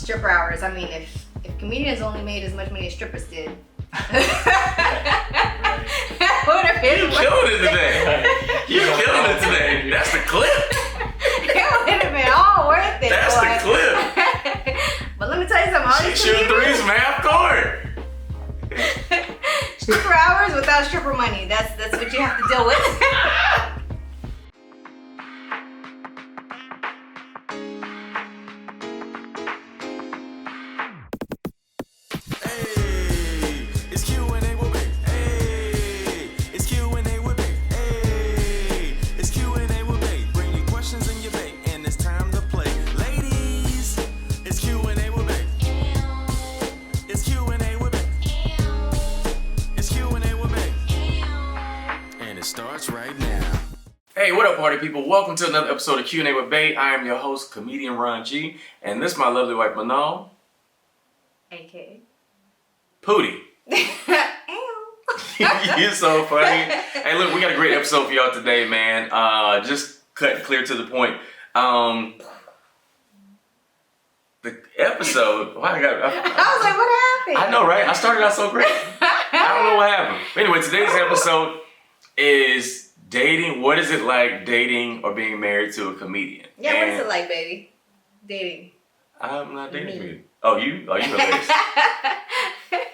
stripper hours. I mean, if comedians only made as much money as strippers did, You killing it today. You killing it today. That's the clip. It would have been all worth it. That's boy. the clip. But let me tell you something. All She these shooting threes from half court. stripper hours without stripper money. That's what you have to deal with. Hey, what up, party people? Welcome to another episode of Q&A with Bae. I am your host, comedian Ron G, and this is my lovely wife, Manal. AK. Pootie. You're so funny. Hey, look, we got a great episode for y'all today, man. Just cut clear to the point. The episode, I was like, what happened? I know, right? I started out so great. I don't know what happened. But anyway, today's episode is dating. What is it like dating or being married to a comedian? Yeah, what is it like, baby? Dating. I'm not dating you. Oh, you hilarious.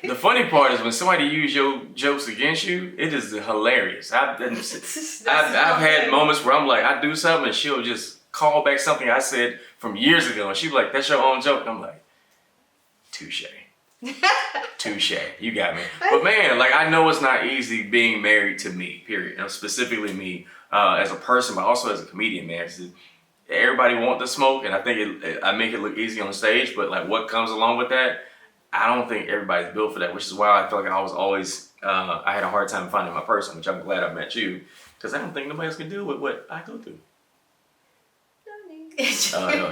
The funny part is when somebody use your jokes against you, it is hilarious. I've had moments where I'm like, I do something and she'll just call back something I said from years ago, and she'll be like, that's your own joke. I'm like, touche. Touche. You got me. But man, like, I know it's not easy being married to me, period. You know, specifically me as a person, but also as a comedian, man. Everybody want the smoke, and I think I make it look easy on stage, but like what comes along with that, I don't think everybody's built for that, which is why I feel like I was always, I had a hard time finding my person, which I'm glad I met you, because I don't think nobody else can deal with what I go through. No.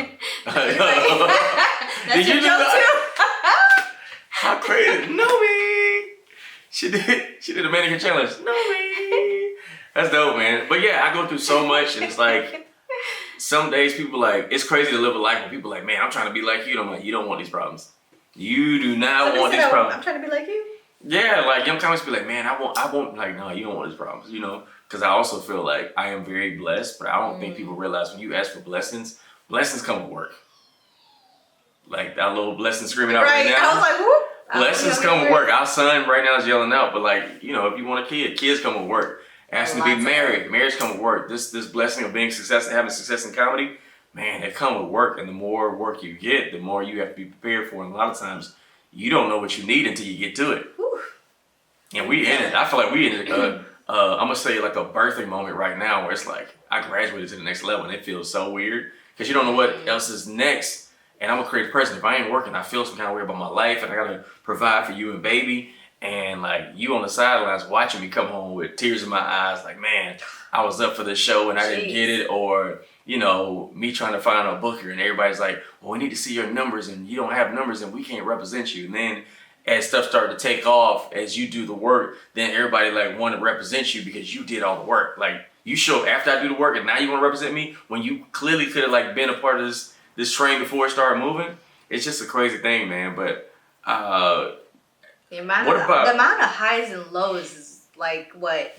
Did you do that? How crazy. No me. She did a mannequin challenge. No me. That's dope, man. But yeah, I go through so much, and it's like, some days people like, it's crazy to live a life where people like, man, I'm trying to be like you. And I'm like, you don't want these problems. You do not want these problems. I'm trying to be like you? Yeah, like young comments be like, man, I won't, like, no, you don't want these problems, you know? Because I also feel like I am very blessed, but I don't think people realize when you ask for blessings come with work. Like that little blessing screaming out right now. I was like, whoop. Blessings come with work. Our son right now is yelling out, but like, you know, if you want a kid, kids come with work. Asking to be married, marriage come with work. This blessing of being successful, having success in comedy, man, it come with work. And the more work you get, the more you have to be prepared for. And a lot of times, you don't know what you need until you get to it. Whew. And we in it. I feel like we in it. I'm gonna say like a birthing moment right now, where it's like I graduated to the next level, and it feels so weird because you don't know what else is next. And I'm a creative person. If I ain't working, I feel some kind of way about my life, and I gotta provide for you and baby. And like you on the sidelines watching me come home with tears in my eyes, like, man, I was up for this show and I didn't get it, or you know, me trying to find a booker and everybody's like, well, we need to see your numbers, and you don't have numbers and we can't represent you. And then as stuff started to take off, as you do the work, then everybody like want to represent you because you did all the work. Like you show up after I do the work, and now you want to represent me when you clearly could have like been a part of this train before it started moving. It's just a crazy thing, man. But the amount of highs and lows is like what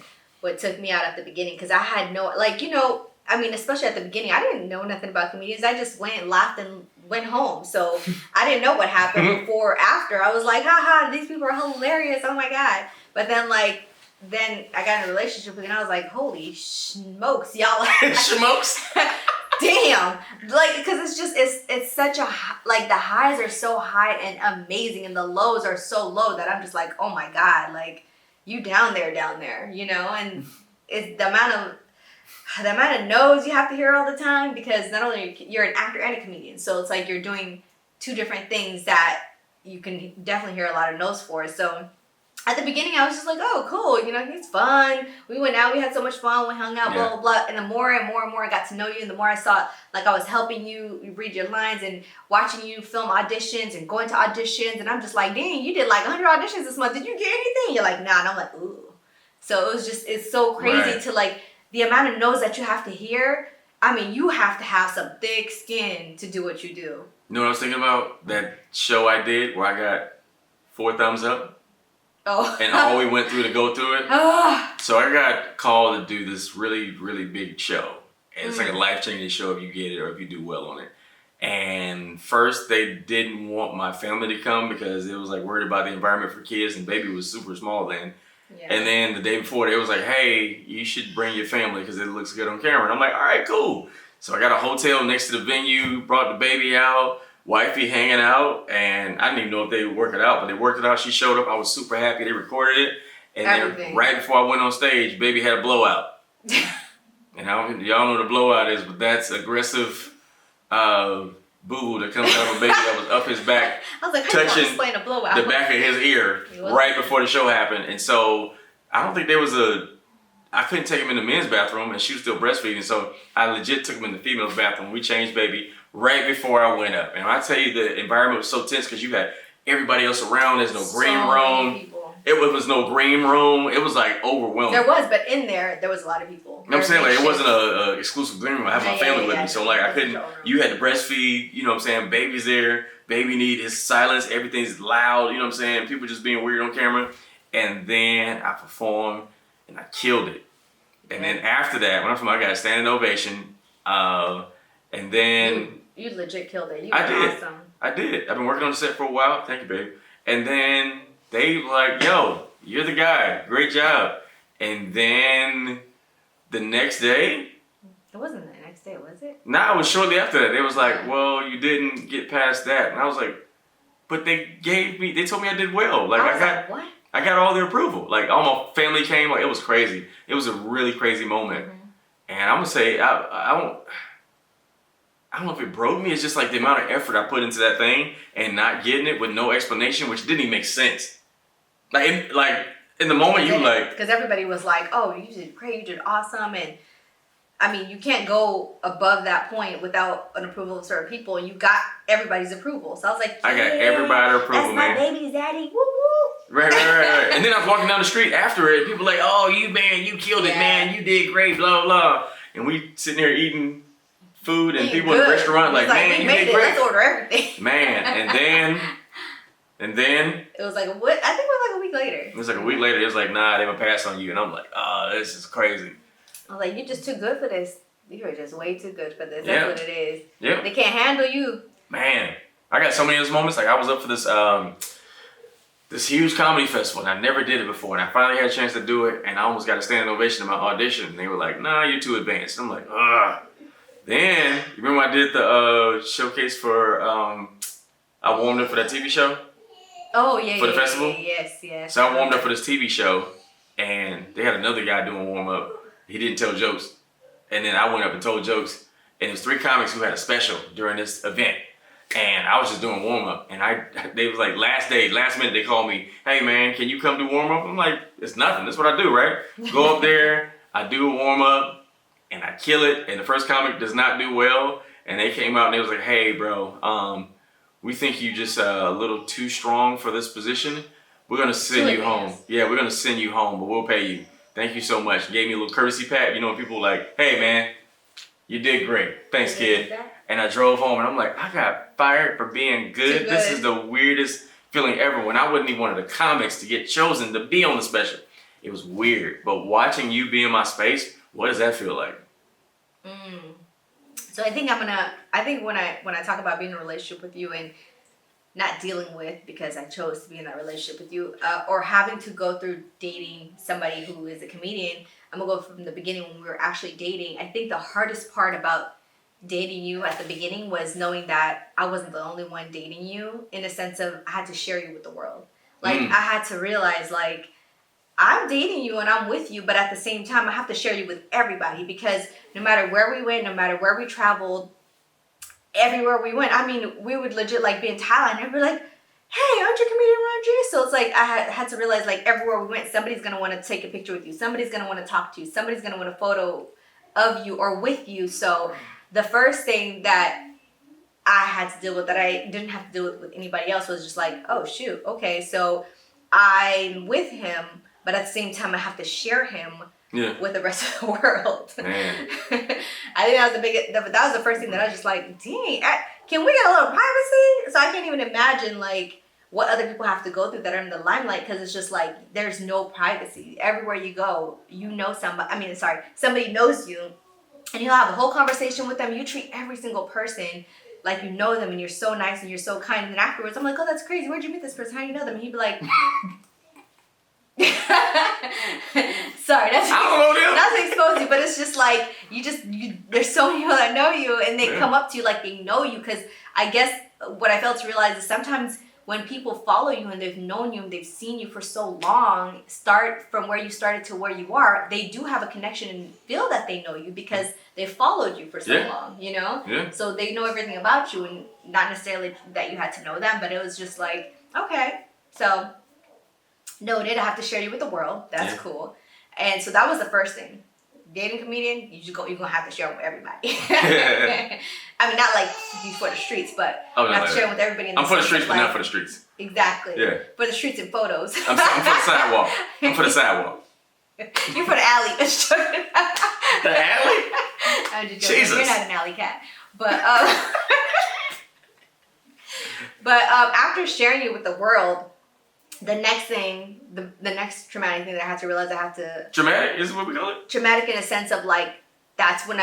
took me out at the beginning, because I had no, like, you know, I mean, especially at the beginning, I didn't know nothing about comedians. I just went and laughed and went home. So I didn't know what happened before or after. I was like, haha, these people are hilarious. Oh my God. But then I got in a relationship with, and I was like, holy smokes, y'all. Smokes. Damn. Like, because it's such a, like, the highs are so high and amazing, and the lows are so low that I'm just like, oh my God, like, you down there, you know? And it's the amount of no's you have to hear all the time, because not only you're an actor and a comedian, so it's like you're doing two different things that you can definitely hear a lot of no's for. So at the beginning, I was just like, oh, cool, you know, it's fun. We went out, we had so much fun, we hung out, blah, blah, blah. And the more and more and more I got to know you, and the more I saw, like, I was helping you read your lines and watching you film auditions and going to auditions. And I'm just like, dang, you did like 100 auditions this month. Did you get anything? You're like, nah. And I'm like, ooh. So it's so crazy to, like, the amount of no's that you have to hear. I mean, you have to have some thick skin to do what you do. You know what I was thinking about? That show I did where I got 4 thumbs up, Oh. and all we went through to go through it. Ah. So I got called to do this really, really big show. And it's like a life-changing show if you get it or if you do well on it. And first they didn't want my family to come because it was like worried about the environment for kids, and baby was super small then. Yeah. And then the day before, they was like, hey, you should bring your family because it looks good on camera. And I'm like, all right, cool. So I got a hotel next to the venue, brought the baby out, wifey hanging out, and I didn't even know if they would work it out, but they worked it out. She showed up. I was super happy. They recorded it. And then right before I went on stage, baby had a blowout. And y'all know what a blowout is, but that's aggressive boo-boo that comes out of a baby that was up his back. I was like, how do you explain a blowout? The back of his ear right before the show happened. And so I don't think there was I couldn't take him in the men's bathroom, and she was still breastfeeding, so I legit took him in the female's bathroom. We changed baby right before I went up. And I tell you, the environment was so tense because you had everybody else around. There's no green room. It was no green room. It was like overwhelming. There was, but in there was a lot of people. You know what I'm saying? Like, it wasn't a exclusive green room. I have my family with me, so like I couldn't. You had to breastfeed. You know what I'm saying? Baby's there. Baby need his silence. Everything's loud. You know what I'm saying? People just being weird on camera. And then I performed, and I killed it. And then after that, when I got a standing ovation. And then you legit killed it. You I did. Awesome. I did. I've been working on the set for a while. Thank you, babe. And then they were like, yo, you're the guy. Great job. And then the next day. It wasn't the next day, was it? Nah, it was shortly after that. They was like, well, you didn't get past that. And I was like, but they told me I did well. Like, I was like, what? I got all their approval. Like, all my family came. Like, it was crazy. It was a really crazy moment. Mm-hmm. And I'm going to say, I don't know if it broke me. It's just like the amount of effort I put into that thing and not getting it with no explanation, which didn't even make sense. Like in the moment, you like... Because everybody was like, oh, you did great, you did awesome. And I mean, you can't go above that point without an approval of certain people. And you got everybody's approval. So I was like, I got everybody's approval, man. That's my baby's daddy. Woo woo. Right. And then I was walking down the street after it. People like, oh, you killed it, man. You did great, blah, blah. And we sitting there eating food and people in the restaurant like, man, you did great. Let's order everything. Man, and then it was like what? I think it was like a week later. It was like a week later. It was like, nah, they gonna pass on you, and I'm like, oh, this is crazy. I was like, you're just too good for this. You're just way too good for this. That's what it is. Yeah. They can't handle you. Man, I got so many of those moments. Like I was up for this this huge comedy festival, and I never did it before, and I finally had a chance to do it, and I almost got a standing ovation in my audition. And they were like, nah, you're too advanced. And I'm like, ugh. Then, you remember I did the showcase for, I warmed up for that TV show? Oh, yeah, for the festival? Yes. So I warmed up for this TV show, and they had another guy doing warm-up. He didn't tell jokes. And then I went up and told jokes. And there's 3 comics who had a special during this event. And I was just doing warm-up. And they was like, last minute, they called me, hey, man, can you come do warm-up? I'm like, it's nothing. That's what I do, right? Go up there, I do a warm-up. And I kill it, and the first comic does not do well, and they came out and they was like, hey, bro, we think you just a little too strong for this position. We're going to send you home. Yeah, we're going to send you home, but we'll pay you. Thank you so much. Gave me a little courtesy pat. You know, when people like, hey, man, you did great. Thanks, kid. And I drove home, and I'm like, I got fired for being good. This is the weirdest feeling ever when I wasn't even one of the comics to get chosen to be on the special. It was weird, but watching you be in my space, what does that feel like? So I think when I talk about being in a relationship with you and not dealing with, because I chose to be in that relationship with you, or having to go through dating somebody who is a comedian, I'm gonna go from the beginning when we were actually dating. I think the hardest part about dating you at the beginning was knowing that I wasn't the only one dating you, in the sense of I had to share you with the world. Like I had to realize, like, I'm dating you and I'm with you, but at the same time, I have to share you with everybody, because no matter where we went, no matter where we traveled, everywhere we went, I mean, we would legit like be in Thailand and be like, hey, aren't you comedian Ron G? So it's like I had to realize, like, everywhere we went, somebody's going to want to take a picture with you. Somebody's going to want to talk to you. Somebody's going to want a photo of you or with you. So the first thing that I had to deal with, that I didn't have to deal with anybody else, was just like, oh, shoot. Okay, so I'm with him, but at the same time, I have to share him with the rest of the world. Man. I think that was the first thing that I was just like, dang, can we get a little privacy? So I can't even imagine like what other people have to go through that are in the limelight, because it's just like there's no privacy. Everywhere you go, you know somebody knows you, and you'll have a whole conversation with them. You treat every single person like you know them, and you're so nice and you're so kind. And then afterwards, I'm like, oh, that's crazy. Where'd you meet this person? How do you know them? And he'd be like, sorry, that's I don't know them. not to expose you, but it's just like there's so many people that know you, and they come up to you like they know you. Because I guess what I failed to realize is sometimes when people follow you and they've known you and they've seen you for so long, start from where you started to where you are, they do have a connection and feel that they know you because they followed you for so long, you know? Yeah. So they know everything about you, and not necessarily that you had to know them, but it was just like, okay, so noted, I have to share you with the world. That's cool. And so that was the first thing. Dating comedian, you're gonna have to share with everybody. I mean, not like he's for the streets, but you have to share with everybody. I'm for the streets, but not for the streets. Exactly. Yeah. For the streets and photos. I'm for the sidewalk. I'm for the sidewalk. You're for the alley. The alley? I'm just joking. Jesus. You're not an alley cat. But after sharing you with the world, the next thing, the next traumatic thing that I had to realize Traumatic is what we call it? Traumatic in a sense of like, that's when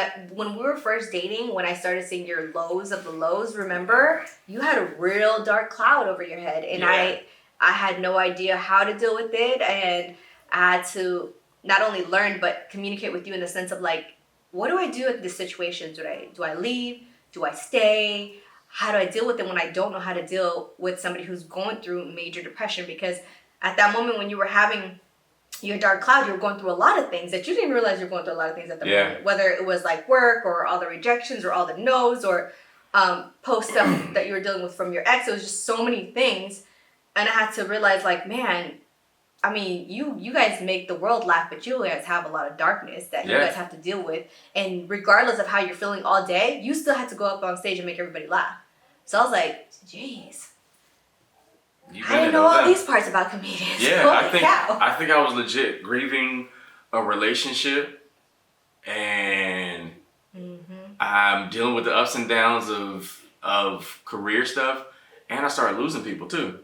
we were first dating, when I started seeing your lows of the lows, remember? You had a real dark cloud over your head. And I had no idea how to deal with it. And I had to not only learn, but communicate with you in the sense of like, what do I do with this situation? Do I leave? Do I stay? How do I deal with it when I don't know how to deal with somebody who's going through major depression? Because at that moment when you were having your dark cloud, you were going through a lot of things that you didn't realize you were going through a lot of things at the moment. Whether it was like work or all the rejections or all the no's or post stuff that you were dealing with from your ex. It was just so many things. And I had to realize like, man, I mean, you guys make the world laugh, but you guys have a lot of darkness that you guys have to deal with. And regardless of how you're feeling all day, you still had to go up on stage and make everybody laugh. So I was like, jeez. I didn't know all these parts about comedians. Yeah, I think I was legit grieving a relationship, and I'm dealing with the ups and downs of career stuff, and I started losing people too.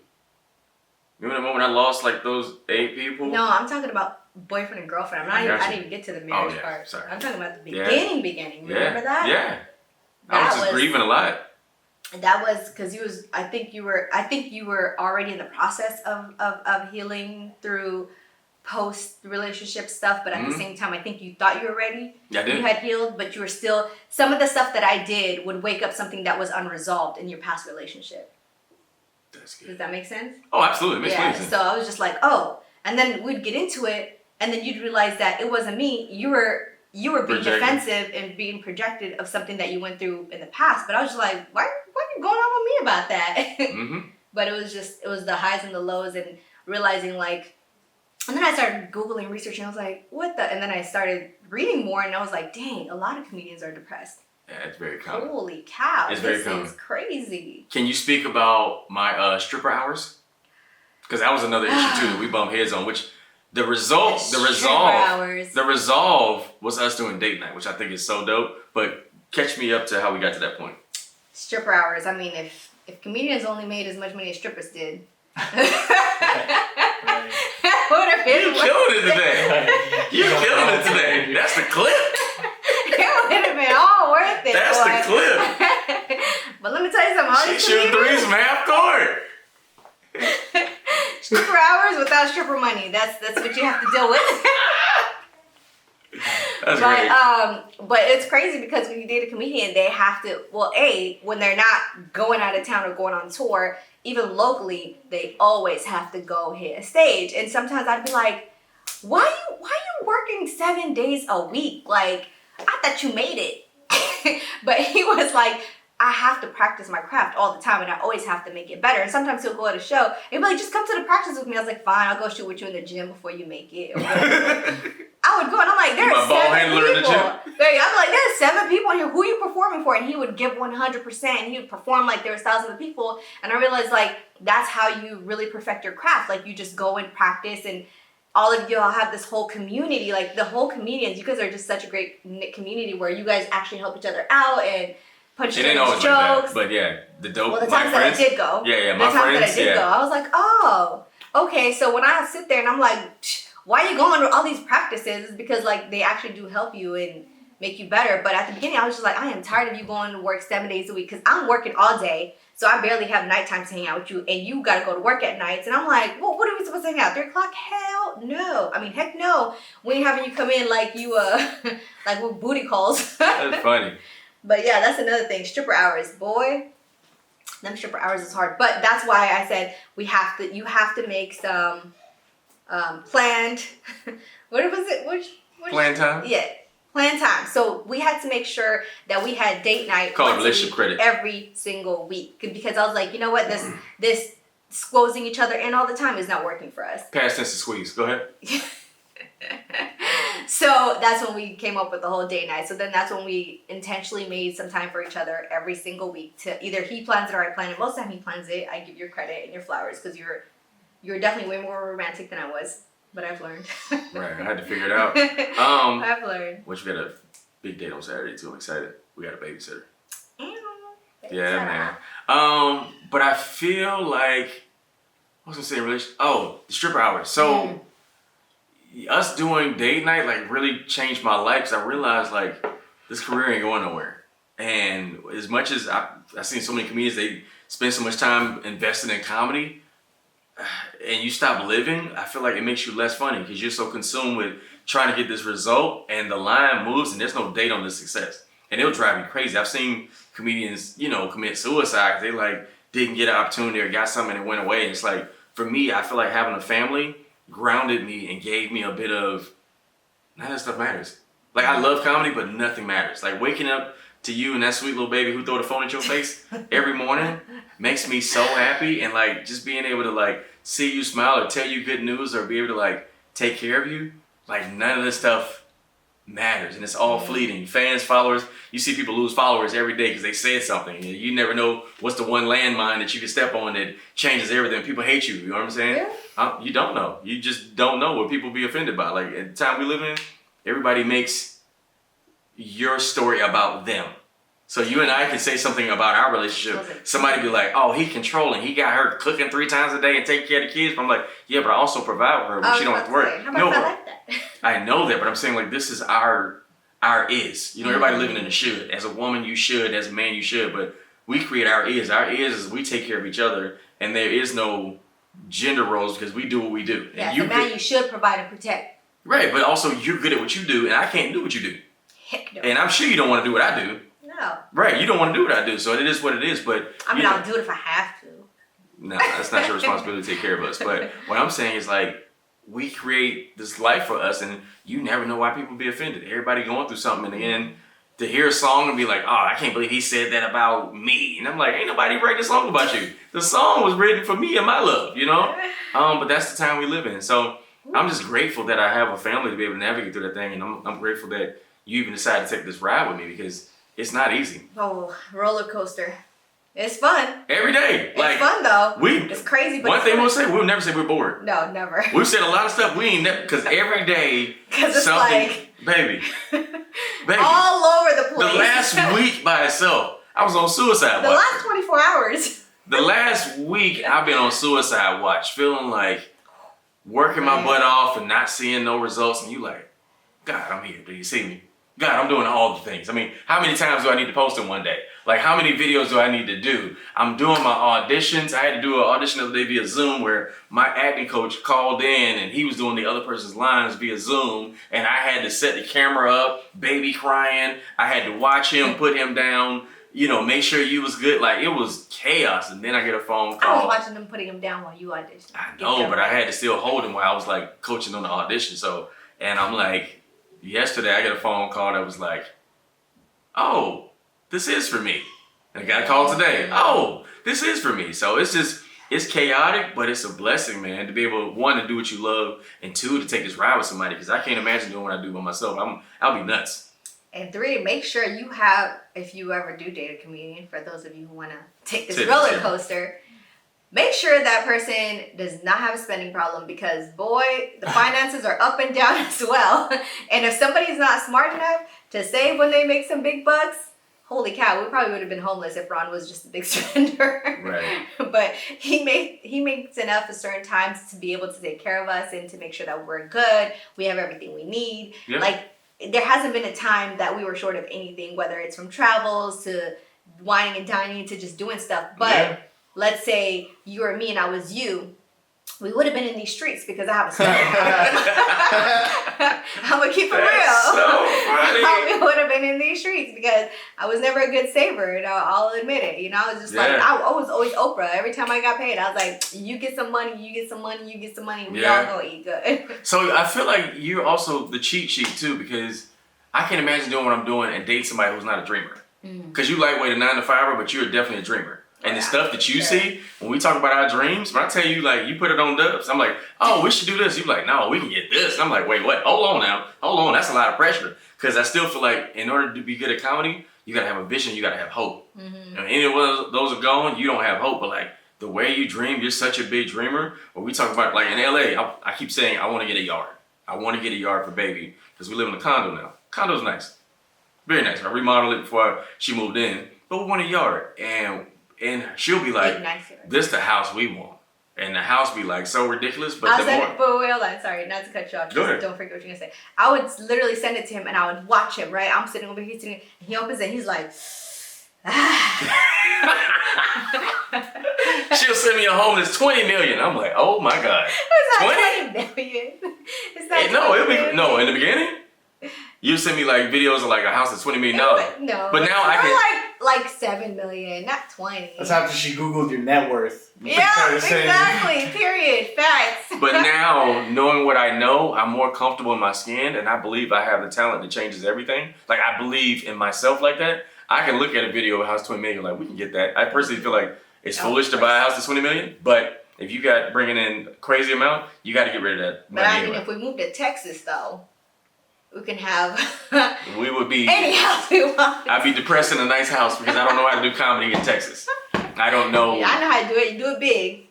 Remember the moment I lost like those 8 people? No, I'm talking about boyfriend and girlfriend. I didn't even get to the marriage part. Sorry. I'm talking about the beginning. Remember that? Yeah. I was just grieving a lot. That was because I think you were already in the process of healing through post relationship stuff, but at the same time I think you thought you were ready. Yeah, I did. You had healed, but you were still, some of the stuff that I did would wake up something that was unresolved in your past relationship. That's good. Does that make sense? Oh, absolutely. It makes sense. So I was just like, oh, and then we'd get into it, and then you'd realize that it wasn't me. You were being defensive and being projected of something that you went through in the past. But I was just like, why are you going on with me about that? But it was the highs and the lows, and realizing like, and then I started Googling, researching. I was like, what the? And then I started reading more, and I was like, dang, a lot of comedians are depressed. Yeah, it's very common. Holy cow. It's very common. This is crazy. Can you speak about my stripper hours? Because that was another issue too that we bumped heads on, which the resolve was us doing date night, which I think is so dope. But catch me up to how we got to that point. Stripper hours. I mean, if comedians only made as much money as strippers did. You killed it today. You killed it today. That's the clip. It would have been all worth it. That's the clip. But let me tell you something. All these shoot threes from half court. Stripper hours without stripper money. That's what you have to deal with. That's great. But it's crazy because when you date a comedian, they have to, when they're not going out of town or going on tour, even locally, they always have to go hit a stage. And sometimes I'd be like, why you working 7 days a week? Like, I thought you made it. But he was like, I have to practice my craft all the time, and I always have to make it better. And sometimes he'll go at a show and he'll be like, just come to the practice with me. I was like, fine, I'll go shoot with you in the gym before you make it. I would go, and I'm like, there are 7 people. I'm like, there's 7 people in here. Who are you performing for? And he would give 100%, and he would perform like there was thousands of people. And I realized, like, that's how you really perfect your craft. Like, you just go and practice, and all of y'all have this whole community, like the whole comedians. You guys are just such a great knit community where you guys actually help each other out and punch each other's jokes. Like that, but yeah, the dope. Well, the times that I did go, my friends, that I did go, I was like, oh, okay. So when I sit there and I'm like, why are you going to all these practices? It's because like they actually do help you and make you better. But at the beginning, I was just like, I am tired of you going to work 7 days a week because I'm working all day. So I barely have nighttime to hang out with you, and you got to go to work at nights. And I'm like, well, what are we supposed to hang out? 3 o'clock? Hell no. I mean, heck no. We ain't having you come in like you, like with booty calls. That's funny. But yeah, that's another thing. Stripper hours, boy. Them stripper hours is hard. But that's why I said you have to make some planned, what was it? Which planned time? Yeah. Plan time. So we had to make sure that we had date night called relationship credit every single week, because I was like, you know what, this squozing each other in all the time is not working for us. Past tense of squeeze. Go ahead. So that's when we came up with the whole date night. So then that's when we intentionally made some time for each other every single week. To either he plans it or I plan it. Most of the time he plans it. I give you credit and your flowers because you're definitely way more romantic than I was. But I've learned. Right, I had to figure it out. I've learned. Which we got a big date on Saturday too. I'm excited. We got a babysitter. Yeah, man. But I feel like I was gonna say relation. Oh, the stripper hours. So us doing date night like really changed my life because I realized like this career ain't going nowhere. And as much as I've seen so many comedians, they spend so much time investing in comedy. And you stop living, I feel like it makes you less funny because you're so consumed with trying to get this result, and the line moves and there's no date on the success. And it'll drive me crazy. I've seen comedians, commit suicide because they like didn't get an opportunity or got something and it went away. And it's like, for me, I feel like having a family grounded me and gave me a bit of, none of that stuff matters. Like I love comedy, but nothing matters. Like waking up to you and that sweet little baby who throw the phone at your face every morning makes me so happy. And like just being able to like see you smile or tell you good news or be able to like take care of you, like none of this stuff matters and it's all fleeting. Fans, followers, you see people lose followers every day because they said something. You never know what's the one landmine that you can step on that changes everything. People hate you, you know what I'm saying? Yeah. You don't know. You just don't know what people be offended by. Like at the time we live in, everybody makes your story about them. So you and I can say something about our relationship. Somebody be like, oh, he controlling. He got her cooking 3 times a day and taking care of the kids. But I'm like, yeah, but I also provide for her when she don't have to work. No, I like that. I know that, but I'm saying like this is our is. Everybody living in the should. As a woman, you should. As a man, you should. But we create our is. Our is we take care of each other, and there is no gender roles because we do what we do. Yeah, as a man, you should provide and protect. Right, but also you're good at what you do, and I can't do what you do. Heck no. And I'm sure you don't want to do what I do. No. Right, you don't want to do what I do, so it is what it is. But I mean, I'll do it if I have to. No, that's not your responsibility to take care of us. But what I'm saying is like, we create this life for us, and you never know why people be offended. Everybody going through something, and then to hear a song and be like, oh, I can't believe he said that about me. And I'm like, ain't nobody writing a song about you. The song was written for me and my love, But that's the time we live in. So I'm just grateful that I have a family to be able to navigate through that thing, and I'm grateful that you even decided to take this ride with me because it's not easy. Oh, roller coaster. It's fun. Every day. It's fun though. It's crazy, but one thing we'll say, we'll never say we're bored. No, never. We've said a lot of stuff we ain't never, because every day it's something, like, baby. All over the place. The last week by itself, I was on suicide watch. The last 24 hours. The last week I've been on suicide watch, feeling like working my butt off and not seeing no results, and you like, God, I'm here. Do you see me? God, I'm doing all the things. I mean, how many times do I need to post in one day? Like, how many videos do I need to do? I'm doing my auditions. I had to do an audition the other day via Zoom where my acting coach called in and he was doing the other person's lines via Zoom. And I had to set the camera up, baby crying. I had to watch him, put him down, make sure you was good. Like, it was chaos. And then I get a phone call. I was watching them putting him down while you auditioned. I know, but I had to still hold him while I was like coaching on the audition. And I'm like, yesterday I got a phone call that was like, oh, this is for me. And I got a call today. Oh, this is for me. So it's chaotic, but it's a blessing, man, to be able to, 1, to do what you love, and 2, to take this ride with somebody, because I can't imagine doing what I do by myself. I'll be nuts. And 3, make sure you have, if you ever do date a comedian, for those of you who want to take this roller coaster, make sure that person does not have a spending problem, because boy, the finances are up and down as well. And if somebody's not smart enough to save when they make some big bucks, holy cow, we probably would have been homeless if Ron was just a big spender. Right. But he makes enough at certain times to be able to take care of us and to make sure that we're good. We have everything we need. Yeah. Like, there hasn't been a time that we were short of anything, whether it's from travels to whining and dining to just doing stuff. But let's say you were me and I was you, we would have been in these streets because I have a spending problem. I'm gonna keep it real. That's so funny. We would have been in these streets because I was never a good saver, and I'll admit it. You know, I was just like, I was always Oprah. Every time I got paid, I was like, you get some money, you get some money, you get some money. We all gonna eat good. So I feel like you're also the cheat sheet too, because I can't imagine doing what I'm doing and date somebody who's not a dreamer. Because you lightweight a 9-to-5er, but you're definitely a dreamer. And the stuff that you see, when we talk about our dreams, when I tell you, like, you put it on Dubs, I'm like, oh, we should do this. You're like, no, we can get this. And I'm like, wait, what? Hold on now. Hold on. That's a lot of pressure. Because I still feel like in order to be good at comedy, you got to have a vision. You got to have hope. And any of those are gone, you don't have hope. But, like, the way you dream, you're such a big dreamer. When we talk about, like, in LA, I keep saying, I want to get a yard. I want to get a yard for baby. Because we live in a condo now. Condo's nice. Very nice. I remodeled it before she moved in. But we want a yard. And she'll be like, this the house we want. And the house be like so ridiculous, but hold on, sorry, not to cut you off. Just don't forget what you're gonna say. I would literally send it to him and I would watch him, right? I'm sitting over here sitting, and he opens it and he's like, she'll send me a home that's 20 million. I'm like, oh my God. It's not 20 million. It's not in the beginning, you send me like videos of like a house that's $20 million. No. But now I can like 7 million, not 20. That's after she Googled your net worth. Yeah, exactly. Period. Facts. But now, knowing what I know, I'm more comfortable in my skin, and I believe I have the talent that changes everything. Like, I believe in myself like that. I can look at a video of a house 20 million, like, we can get that. I personally feel like it's foolish to buy a house that's 20 million, but if you got bringing in a crazy amount, you got to get rid of that money. But I mean, if we move to Texas, though, we can have we would be any house we want. I'd be depressed in a nice house because I don't know how to do comedy in Texas. I don't know. Yeah, I know how to do it. You do it big.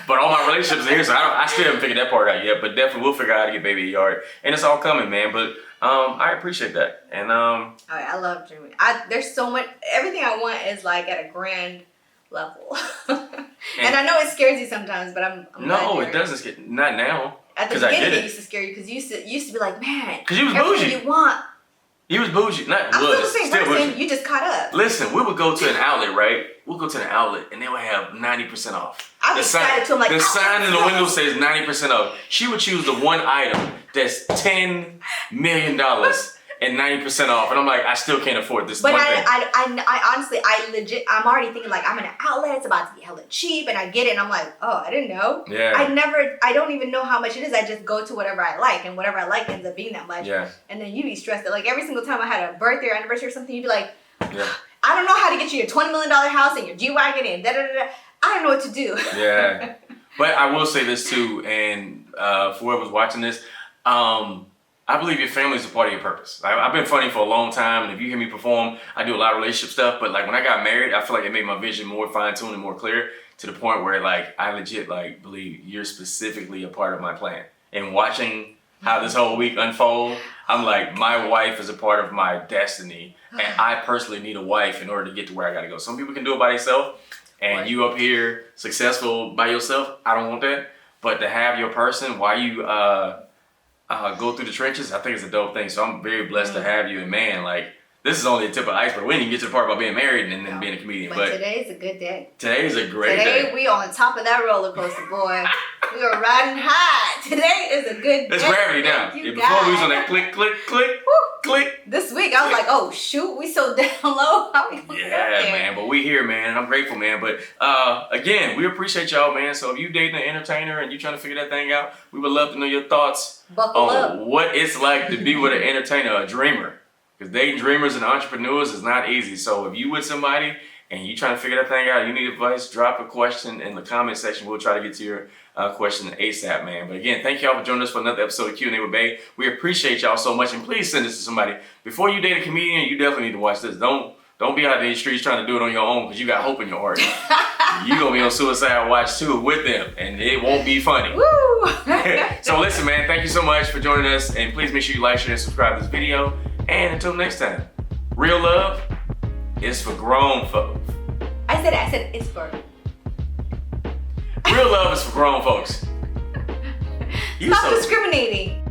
But all my relationships are here, so I still haven't figured that part out yet. But definitely we'll figure out how to get baby a yard, and it's all coming, man. But I appreciate that, and I love dreaming. There's so much. Everything I want is like at a grand level, and I know it scares you sometimes, but I'm no, it doesn't scare. Not now. At the beginning, it used to scare you because you used to be like, man, because you was bougie. You want. He was bougie. Not I'm was. Still the same person. You just caught up. Listen, we would go to an outlet, right? We'll go to an outlet and they would have 90% off. I was excited to him like, the sign in the window says 90% off. She would choose the one item that's $10 million and 90% off. And I'm like, I still can't afford this. But I honestly, I'm already thinking like, I'm in an outlet, it's about to be hella cheap, and I get it, and I'm like, oh, I didn't know. Yeah. I don't even know how much it is. I just go to whatever I like, and whatever I like ends up being that much. Yeah. And then you be stressed out. Like every single time I had a birthday or anniversary or something, you'd be like, yeah. I don't know how to get you your $20 million house and your G-Wagon and da-da-da-da. I don't know what to do. Yeah. But I will say this too, and for whoever's watching this, I believe your family is a part of your purpose. I've been funny for a long time, and if you hear me perform, I do a lot of relationship stuff, but like when I got married, I feel like it made my vision more fine-tuned and more clear to the point where like I legit like believe you're specifically a part of my plan. And watching how this whole week unfold, I'm like, my wife is a part of my destiny, and I personally need a wife in order to get to where I gotta go. Some people can do it by themselves, and you up here successful by yourself, I don't want that. But to have your person while you go through the trenches, I think it's a dope thing. So I'm very blessed to have you. And man, like, this is only the tip of the iceberg. We didn't even get to the part about being married and then being a comedian. But today's a good day. Today's a great day. Today we on top of that roller coaster, boy. We are riding high. Today is a good day. It's gravity now. Before we was on that click, click, click, click. This week I was like, oh shoot, we so down low. How we gonna get up there? Man, but we here, man. I'm grateful, man. But again, we appreciate y'all, man. So if you dating an entertainer and you trying to figure that thing out, we would love to know your thoughts on what it's like to be with an entertainer, a dreamer. Because dating dreamers and entrepreneurs is not easy. So if you with somebody and you trying to figure that thing out, you need advice, drop a question in the comment section. We'll try to get to your question ASAP, man. But again, thank y'all for joining us for another episode of Q&A with Bae. We appreciate y'all so much, and please send this to somebody. Before you date a comedian, you definitely need to watch this. Don't be out there in the streets trying to do it on your own because you got hope in your heart. you're gonna be on suicide watch too with them, and it won't be funny. Woo! So listen, man, thank you so much for joining us, and please make sure you like, share, and subscribe to this video. And until next time, real love is for grown folks. I said it's for. Real love is for grown folks. You Stop so discriminating.